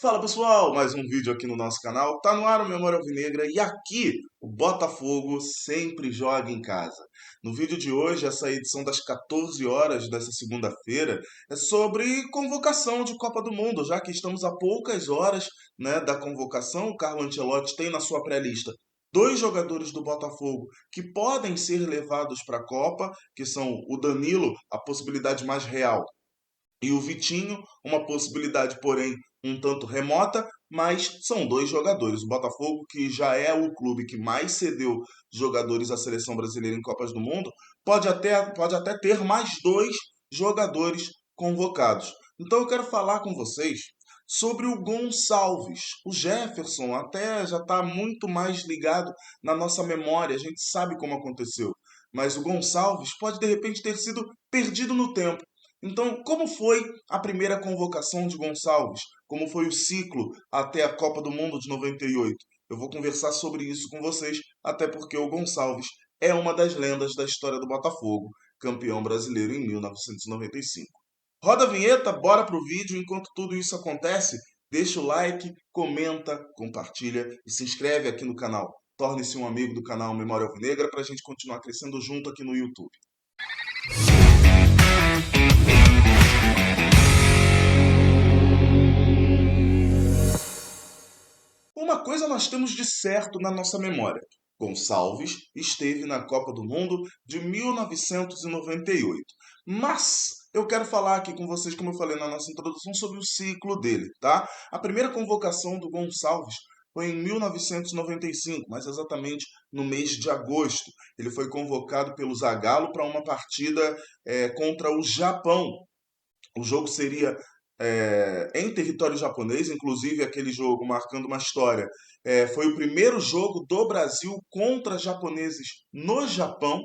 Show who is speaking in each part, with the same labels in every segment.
Speaker 1: Fala pessoal, mais um vídeo aqui no nosso canal. Tá no ar o Memória Alvinegra e aqui o Botafogo sempre joga em casa. No vídeo de hoje, essa edição das 14 horas dessa segunda-feira é sobre convocação de Copa do Mundo, já que estamos a poucas horas, da convocação. O Carlo Ancelotti tem na sua pré-lista dois jogadores do Botafogo que podem ser levados para a Copa, que são o Danilo, a possibilidade mais real, e o Vitinho, uma possibilidade, porém, um tanto remota, mas são dois jogadores. O Botafogo, que já é o clube que mais cedeu jogadores à seleção brasileira em Copas do Mundo, pode até ter mais dois jogadores convocados. Então eu quero falar com vocês sobre o Gonçalves. O Jefferson até já está muito mais ligado na nossa memória, a gente sabe como aconteceu. Mas o Gonçalves pode de repente ter sido perdido no tempo. Então, como foi a primeira convocação de Gonçalves? Como foi o ciclo até a Copa do Mundo de 98? Eu vou conversar sobre isso com vocês, até porque o Gonçalves é uma das lendas da história do Botafogo, campeão brasileiro em 1995. Roda a vinheta, bora pro vídeo. Enquanto tudo isso acontece, deixa o like, comenta, compartilha e se inscreve aqui no canal. Torne-se um amigo do canal Memória Alvinegra para a gente continuar crescendo junto aqui no YouTube. Uma coisa nós temos de certo na nossa memória: Gonçalves esteve na Copa do Mundo de 1998. Mas eu quero falar aqui com vocês, como eu falei na nossa introdução, sobre o ciclo dele, tá? A primeira convocação do Gonçalves foi em 1995, mais exatamente no mês de agosto. Ele foi convocado pelo Zagallo para uma partida contra o Japão. O jogo seria em território japonês, inclusive aquele jogo marcando uma história. Foi o primeiro jogo do Brasil contra japoneses no Japão,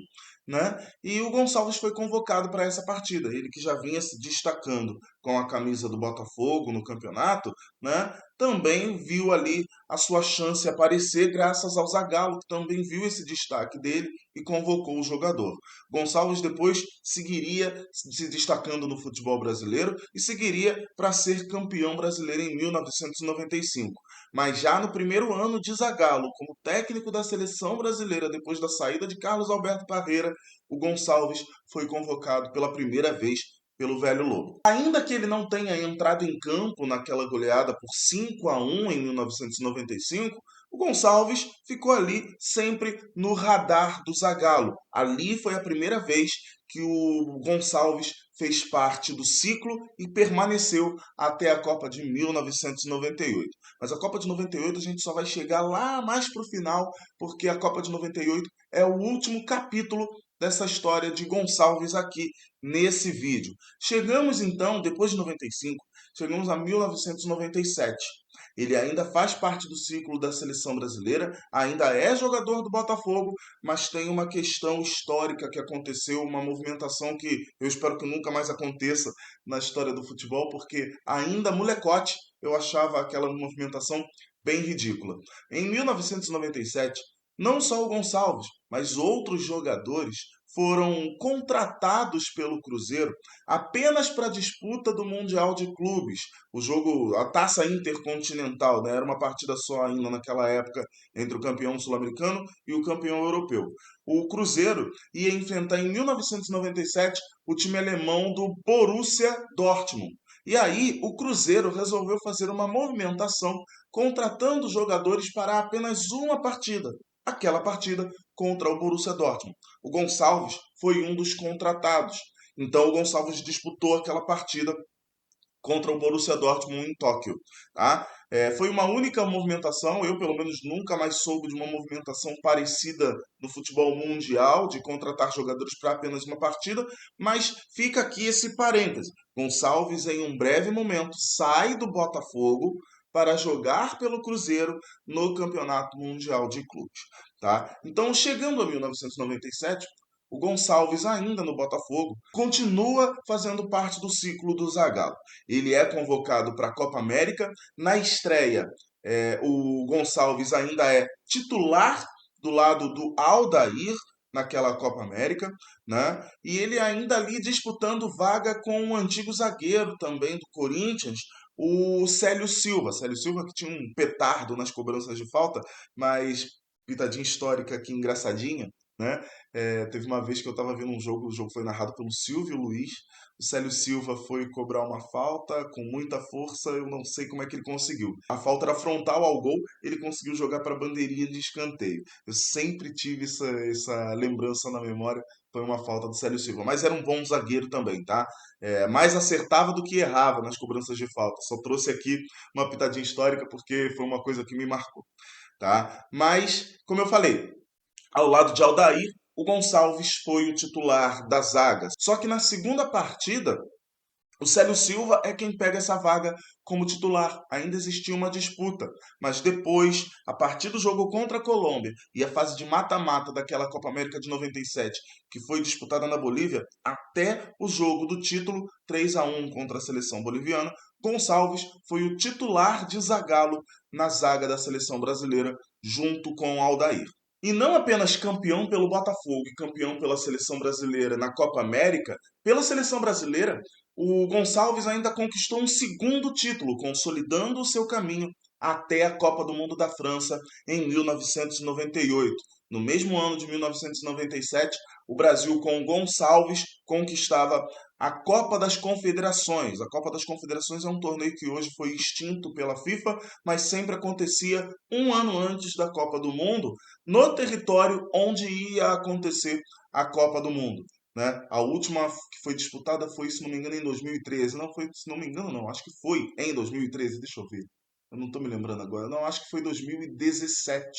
Speaker 1: né? E o Gonçalves foi convocado para essa partida. Ele que já vinha se destacando com a camisa do Botafogo no campeonato, né? Também viu ali a sua chance aparecer graças ao Zagallo, que também viu esse destaque dele e convocou o jogador. Gonçalves depois seguiria se destacando no futebol brasileiro e seguiria para ser campeão brasileiro em 1995. Mas já no primeiro ano de Zagallo, como técnico da seleção brasileira, depois da saída de Carlos Alberto Parreira, o Gonçalves foi convocado pela primeira vez pelo Velho Lobo. Ainda que ele não tenha entrado em campo naquela goleada por 5-1 em 1995, o Gonçalves ficou ali sempre no radar do Zagallo. Ali foi a primeira vez que o Gonçalves fez parte do ciclo e permaneceu até a Copa de 1998. Mas a Copa de 98 a gente só vai chegar lá mais para o final, porque a Copa de 98 é o último capítulo dessa história de Gonçalves aqui nesse vídeo. Chegamos então, depois de 95, chegamos a 1997. Ele ainda faz parte do ciclo da seleção brasileira, ainda é jogador do Botafogo, mas tem uma questão histórica que aconteceu, uma movimentação que eu espero que nunca mais aconteça na história do futebol, porque ainda molecote eu achava aquela movimentação bem ridícula. Em 1997, não só o Gonçalves, mas outros jogadores foram contratados pelo Cruzeiro apenas para a disputa do Mundial de Clubes, o jogo, a Taça Intercontinental, né? Era uma partida só ainda naquela época entre o campeão sul-americano e o campeão europeu. O Cruzeiro ia enfrentar em 1997 o time alemão do Borussia Dortmund. E aí o Cruzeiro resolveu fazer uma movimentação contratando jogadores para apenas uma partida, aquela partida contra o Borussia Dortmund. O Gonçalves foi um dos contratados. Então o Gonçalves disputou aquela partida contra o Borussia Dortmund em Tóquio, tá? Foi uma única movimentação, eu pelo menos nunca mais soube de uma movimentação parecida no futebol mundial, de contratar jogadores para apenas uma partida, mas fica aqui esse parêntese. Gonçalves, em um breve momento, sai do Botafogo para jogar pelo Cruzeiro no Campeonato Mundial de Clubes, tá? Então, chegando a 1997, o Gonçalves, ainda no Botafogo, continua fazendo parte do ciclo do Zagallo. Ele é convocado para a Copa América. Na estreia, o Gonçalves ainda é titular do lado do Aldair naquela Copa América, né? E ele ainda ali disputando vaga com o antigo zagueiro também do Corinthians, o Célio Silva. Célio Silva que tinha um petardo nas cobranças de falta, mas pitadinha histórica aqui, engraçadinha, né? Teve uma vez que eu estava vendo um jogo, o jogo foi narrado pelo Silvio Luiz. O Célio Silva foi cobrar uma falta com muita força, eu não sei como é que ele conseguiu. A falta era frontal ao gol, ele conseguiu jogar para a bandeirinha de escanteio. Eu sempre tive essa lembrança na memória, foi uma falta do Célio Silva. Mas era um bom zagueiro também, tá? Mais acertava do que errava nas cobranças de falta. Só trouxe aqui uma pitadinha histórica porque foi uma coisa que me marcou, tá? Mas, como eu falei, ao lado de Aldair, o Gonçalves foi o titular da zaga. Só que na segunda partida, o Célio Silva é quem pega essa vaga como titular. Ainda existia uma disputa, mas depois, a partir do jogo contra a Colômbia e a fase de mata-mata daquela Copa América de 97, que foi disputada na Bolívia, até o jogo do título 3-1 contra a seleção boliviana, Gonçalves foi o titular de Zagallo na zaga da seleção brasileira, junto com Aldair. E não apenas campeão pelo Botafogo e campeão pela seleção brasileira na Copa América, pela seleção brasileira, o Gonçalves ainda conquistou um segundo título, consolidando o seu caminho até a Copa do Mundo da França em 1998. No mesmo ano de 1997, o Brasil com Gonçalves conquistava a Copa das Confederações. A Copa das Confederações é um torneio que hoje foi extinto pela FIFA, mas sempre acontecia um ano antes da Copa do Mundo, no território onde ia acontecer a Copa do Mundo, né? A última que foi disputada foi, se não me engano, em 2013. Não foi, se não me engano, não. Acho que foi em 2013. Deixa eu ver. Eu não estou me lembrando agora. Não, acho que foi 2017.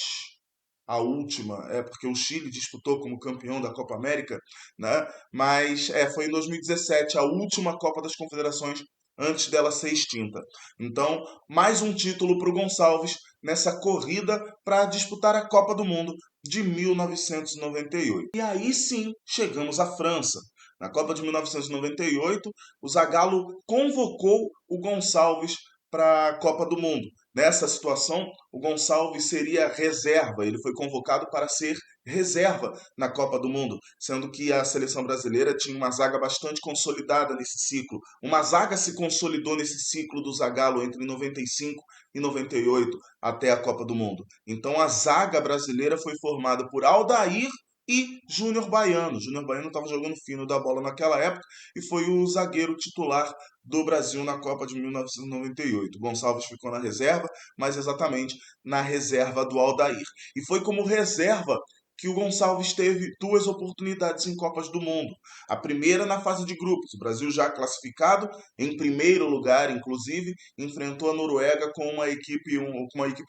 Speaker 1: A última, porque o Chile disputou como campeão da Copa América, né? Mas foi em 2017, a última Copa das Confederações antes dela ser extinta. Então, mais um título para o Gonçalves nessa corrida para disputar a Copa do Mundo de 1998. E aí sim, chegamos à França. Na Copa de 1998, o Zagallo convocou o Gonçalves para a Copa do Mundo. Nessa situação, o Gonçalves seria reserva, ele foi convocado para ser reserva na Copa do Mundo, sendo que a seleção brasileira tinha uma zaga bastante consolidada nesse ciclo. Uma zaga se consolidou nesse ciclo do Zagallo entre 95 e 98 até a Copa do Mundo. Então a zaga brasileira foi formada por Aldair e Júnior Baiano. Júnior Baiano estava jogando fino da bola naquela época e foi o zagueiro titular do Brasil na Copa de 1998. Gonçalves ficou na reserva, mas exatamente na reserva do Aldair. E foi como reserva que o Gonçalves teve duas oportunidades em Copas do Mundo. A primeira na fase de grupos. O Brasil já classificado, em primeiro lugar, inclusive, enfrentou a Noruega com uma equipe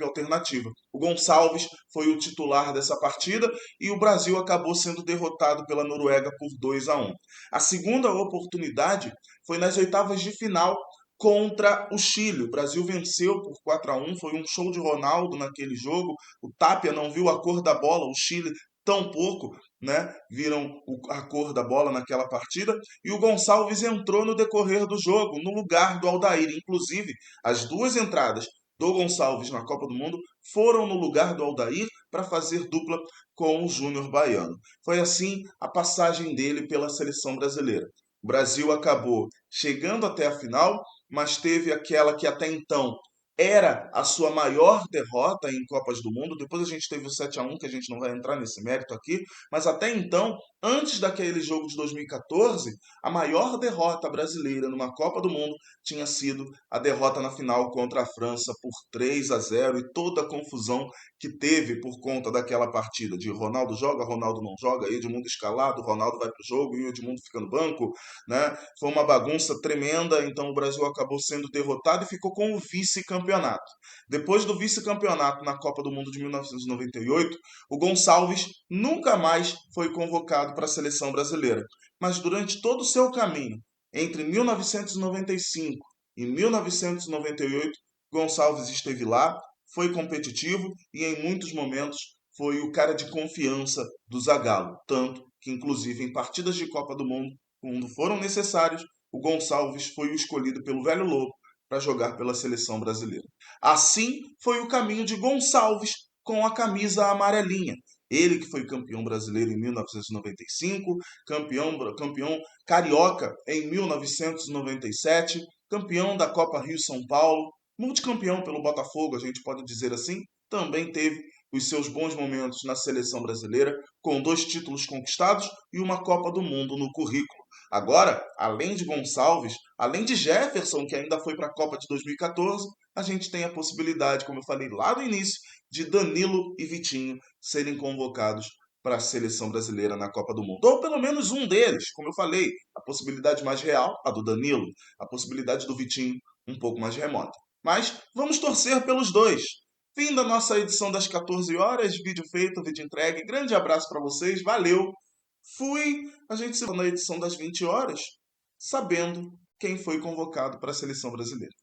Speaker 1: alternativa. O Gonçalves foi o titular dessa partida e o Brasil acabou sendo derrotado pela Noruega por 2-1. A segunda oportunidade foi nas oitavas de final contra o Chile. O Brasil venceu por 4-1, foi um show de Ronaldo naquele jogo. O Tapia não viu a cor da bola, o Chile tão pouco, né? Viram a cor da bola naquela partida e o Gonçalves entrou no decorrer do jogo, no lugar do Aldair. Inclusive, as duas entradas do Gonçalves na Copa do Mundo foram no lugar do Aldair para fazer dupla com o Júnior Baiano. Foi assim a passagem dele pela seleção brasileira. O Brasil acabou chegando até a final, mas teve aquela que até então era a sua maior derrota em Copas do Mundo. Depois a gente teve o 7-1, que a gente não vai entrar nesse mérito aqui, mas até então, antes daquele jogo de 2014, a maior derrota brasileira numa Copa do Mundo tinha sido a derrota na final contra a França por 3-0 e toda a confusão que teve por conta daquela partida de Ronaldo joga, Ronaldo não joga, Edmundo escalado, Ronaldo vai para o jogo e o Edmundo fica no banco, né? Foi uma bagunça tremenda, então o Brasil acabou sendo derrotado e ficou com o vice-campeonato. Depois do vice-campeonato na Copa do Mundo de 1998, o Gonçalves nunca mais foi convocado para a seleção brasileira. Mas durante todo o seu caminho, entre 1995 e 1998, Gonçalves esteve lá, foi competitivo e em muitos momentos foi o cara de confiança do Zagallo, tanto que inclusive em partidas de Copa do Mundo, quando foram necessários, o Gonçalves foi o escolhido pelo Velho Lobo para jogar pela seleção brasileira. Assim foi o caminho de Gonçalves com a camisa amarelinha. Ele que foi campeão brasileiro em 1995, campeão carioca em 1997, campeão da Copa Rio-São Paulo, multicampeão pelo Botafogo, a gente pode dizer assim, também teve os seus bons momentos na seleção brasileira, com 2 títulos conquistados e uma Copa do Mundo no currículo. Agora, além de Gonçalves, além de Jefferson, que ainda foi para a Copa de 2014, a gente tem a possibilidade, como eu falei lá no início, de Danilo e Vitinho serem convocados para a seleção brasileira na Copa do Mundo. Ou pelo menos um deles, como eu falei, a possibilidade mais real, a do Danilo, a possibilidade do Vitinho, um pouco mais remota. Mas vamos torcer pelos dois. Fim da nossa edição das 14 horas, vídeo feito, vídeo entregue. Grande abraço para vocês, valeu. Fui. A gente se vê na edição das 20 horas, sabendo quem foi convocado para a seleção brasileira.